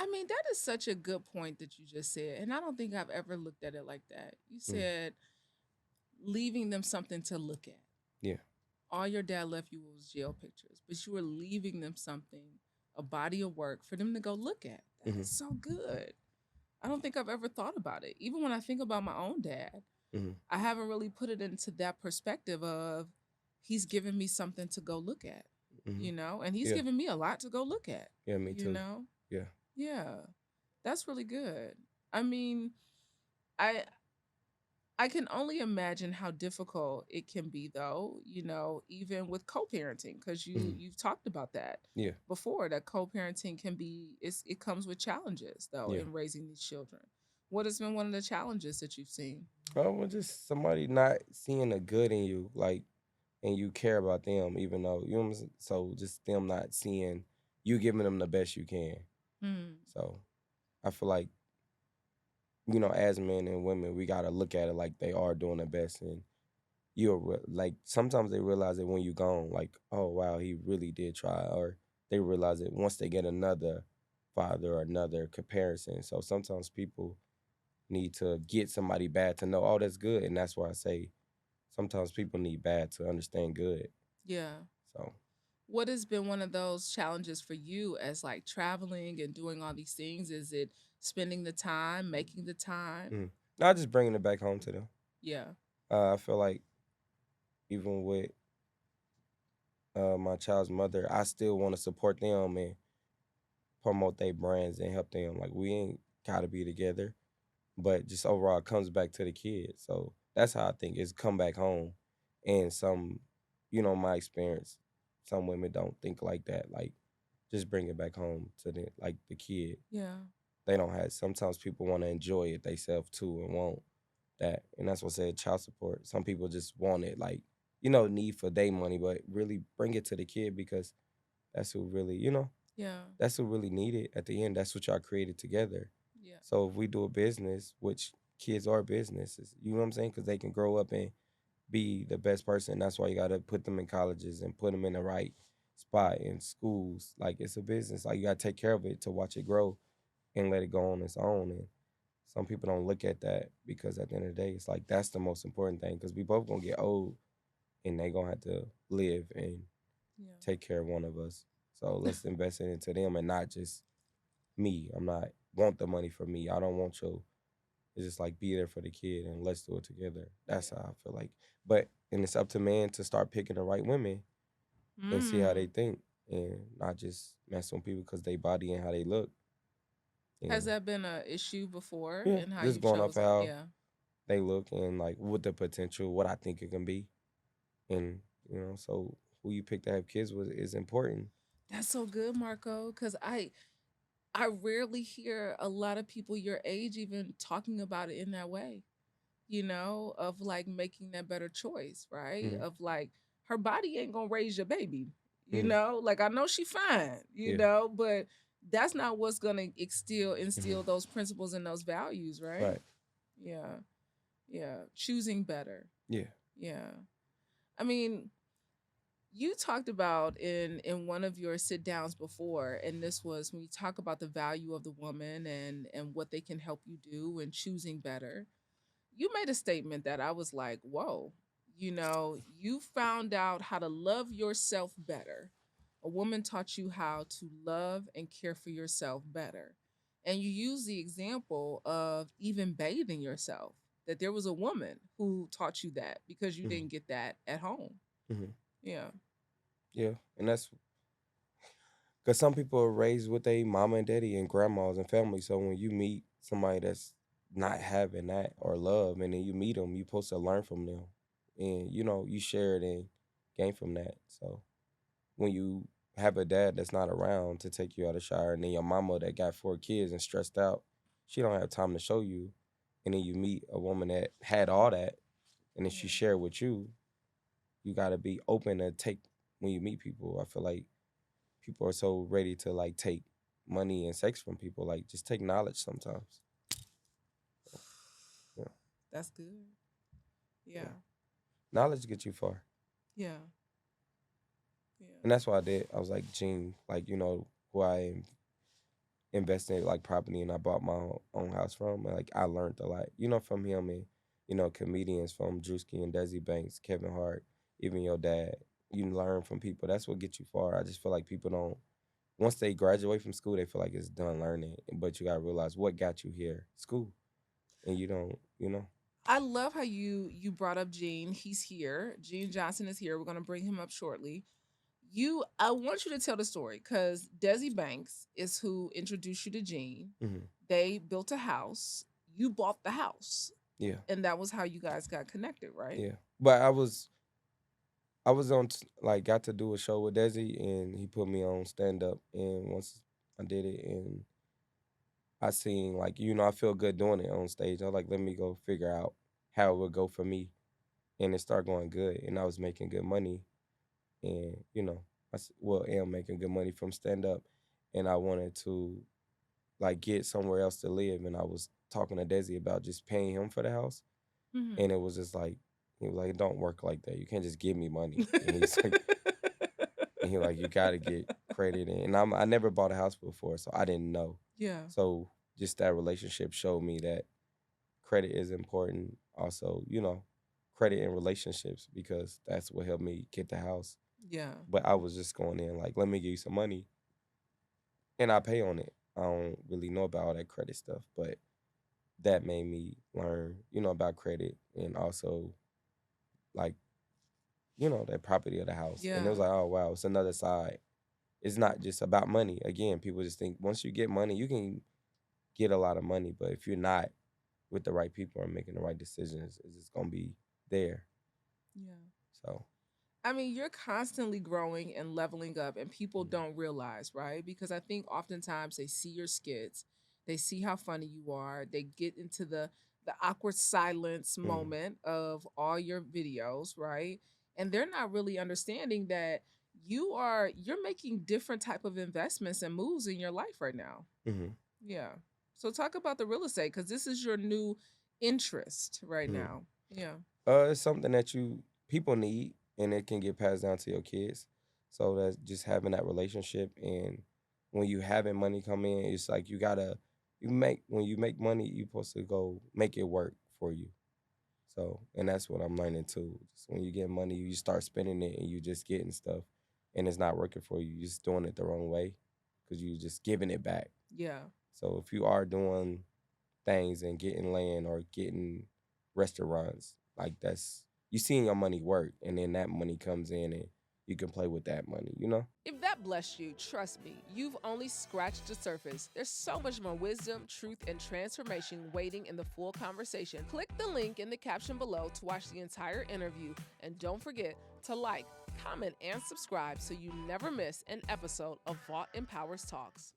I mean, that is such a good point that you just said. And I don't think I've ever looked at it like that. You Mm. said leaving them something to look at. Yeah. All your dad left you was jail pictures, but you were leaving them something, a body of work for them to go look at. That Hmm. is so good. I don't think I've ever thought about it. Even when I think about my own dad, Hmm. I haven't really put it into that perspective of he's given me something to go look at, Hmm. and he's Yeah. given me a lot to go look at, Yeah. Me you too. know? Yeah. Yeah. That's really good. I mean, I I can only imagine how difficult it can be though, even with co-parenting cuz Hmm. you've talked about that Yeah. before that co-parenting can be it comes with challenges though Yeah. in raising these children. What has been one of the challenges that you've seen? Well, just somebody not seeing the good in you, like, and you care about them, even though you know what I'm saying? So just them not seeing you giving them the best you can. Hmm. So I feel like, as men and women, we gotta look at it like they are doing the best, and like sometimes they realize it when you gone, like, oh wow, he really did try, or they realize it once they get another father or another comparison. So sometimes people need to get somebody bad to know, oh, that's good, and that's why I say sometimes people need bad to understand good. Yeah. So What has been one of those challenges for you as like traveling and doing all these things? Is it spending the time, making the time? mm. Not just bringing it back home to them. Yeah. I feel like even with my child's mother, I still want to support them and promote their brands and help them. Like we ain't gotta be together, but just overall it comes back to the kids. So that's how I think it's come back home. And some, my experience, some women don't think like that. Like just bring it back home to the kid. Yeah. They don't have. Sometimes people want to enjoy it themselves too and want that, and that's what I said child support. Some people just want it, like need for their money, but really bring it to the kid because that's who really, Yeah. that's who really need it at the end. That's what y'all created together. Yeah. So if we do a business, which kids are businesses, you know what I'm saying? Because they can grow up and be the best person. That's why you got to put them in colleges and put them in the right spot in schools. Like it's a business. Like you got to take care of it to watch it grow and let it go on its own. And some people don't look at that because at the end of the day, it's like that's the most important thing because we both gonna get old and they gonna have to live and Yeah. take care of one of us. So let's invest it into them and not just me. I'm not want the money for me. I don't want your. It's just like be there for the kid and let's do it together. That's Yeah. how I feel like. But and it's up to men to start picking the right women and see how they Mm. think and not just mess with people because they body and how they look. Has And that been a issue before yeah, in how just you've going off chosen? how Yeah. they look and like what the potential, what I think it can be, and so who you pick to have kids with is important. That's so good, Marco, cuz I rarely hear a lot of people your age even talking about it in that way, of like making that better choice, right? Mm-hmm. Of like her body ain't going to raise your baby, Mm-hmm. Like I know she fine, Yeah. but that's not what's going to instill Mm-hmm. those principles and those values, right? Right. Yeah. Yeah, choosing better. Yeah. Yeah. I mean, you talked about in one of your sit downs before, and this was when you talk about the value of the woman and what they can help you do and choosing better. You made a statement that I was like, "Whoa." You found out how to love yourself better. A woman taught you how to love and care for yourself better. And you use the example of even bathing yourself, that there was a woman who taught you that because you Mm-hmm. didn't get that at home. Mm-hmm. Yeah. Yeah. And that's because some people are raised with a mama and daddy and grandmas and family. So when you meet somebody that's not having that or love, and then you meet them, you're supposed to learn from them, and you share it and gain from that. So when you have a dad that's not around to take you out of the shower, and then your mama that got 4 kids and stressed out, she don't have time to show you, and then you meet a woman that had all that, and then she Yeah. share with you. You got to be open to take when you meet people. I feel like people are so ready to like take money and sex from people. Like just take knowledge sometimes. Yeah, That's good. yeah. Yeah. Knowledge gets you far, Yeah. Yeah. and that's what I did. I was like, Gene, like who I am. invested in like property, and I bought my own house from. And, like I learned a lot, you know, from him, and you know, comedians from Drewski and Desi Banks, Kevin Hart, even your dad. You learn from people. That's what gets you far. I just feel like people don't, once they graduate from school, they feel like it's done learning. But you gotta realize what got you here, school, and you don't, you know. I love how you brought up Gene. He's here. Gene Johnson is here. We're gonna bring him up shortly. I want you to tell the story because Desi Banks is who introduced you to Gene. Hmm. They built a house. You bought the house, Yeah, and that was how you guys got connected, right? yeah. But I was on like got to do a show with Desi, and he put me on stand up. And once I did it, and I seen like, you know, I feel good doing it on stage. I was like, let me go figure out how it would go for me, and it started going good, and I was making good money, and you know, well, am making good money from stand up, and I wanted to like get somewhere else to live, and I was talking to Desi about just paying him for the house, Hmm. and it was just like, he was like, it don't work like that. You can't just give me money, and he's like, and he like, you got to get credit, and I never bought a house before, so I didn't know, Yeah, so just that relationship showed me that credit is important. Also, you know, credit in relationships, because that's what helped me get the house. yeah, But I was just going in like, let me give you some money, and I pay on it. I don't really know about all that credit stuff, but that made me learn, you know, about credit, and also like, you know, that property of the house. And it yeah, was like, oh wow, it's another side. It's not just about money. Again, people just think once you get money, you can get a lot of money, but if you're not with the right people and making the right decisions, it's just gonna be there. yeah. So, I mean, you're constantly growing and leveling up, and people mm, don't realize, right? Because I think oftentimes they see your skits, they see how funny you are, they get into the awkward silence mm, moment of all your videos, right? And they're not really understanding that you're making different type of investments and moves in your life right now. mm, Yeah. So talk about the real estate because this is your new interest right mm. now. Yeah. It's something that you people need, and it can get passed down to your kids. So that's just having that relationship, and when you having money come in, it's like you gotta you make when you make money, you supposed to go make it work for you. So, and that's what I'm learning too. Just when you get money, you start spending it, and you just getting stuff, and it's not working for you. You're just doing it the wrong way because you just giving it back. Yeah. So if you are doing things and getting land or getting restaurants, like that's you seeing your money work, and then that money comes in, and you can play with that money, you know? If that blessed you, trust me, you've only scratched the surface. There's so much more wisdom, truth, and transformation waiting in the full conversation. Click the link in the caption below to watch the entire interview, and don't forget to like, comment, and subscribe so you never miss an episode of Vault Empowers Talks.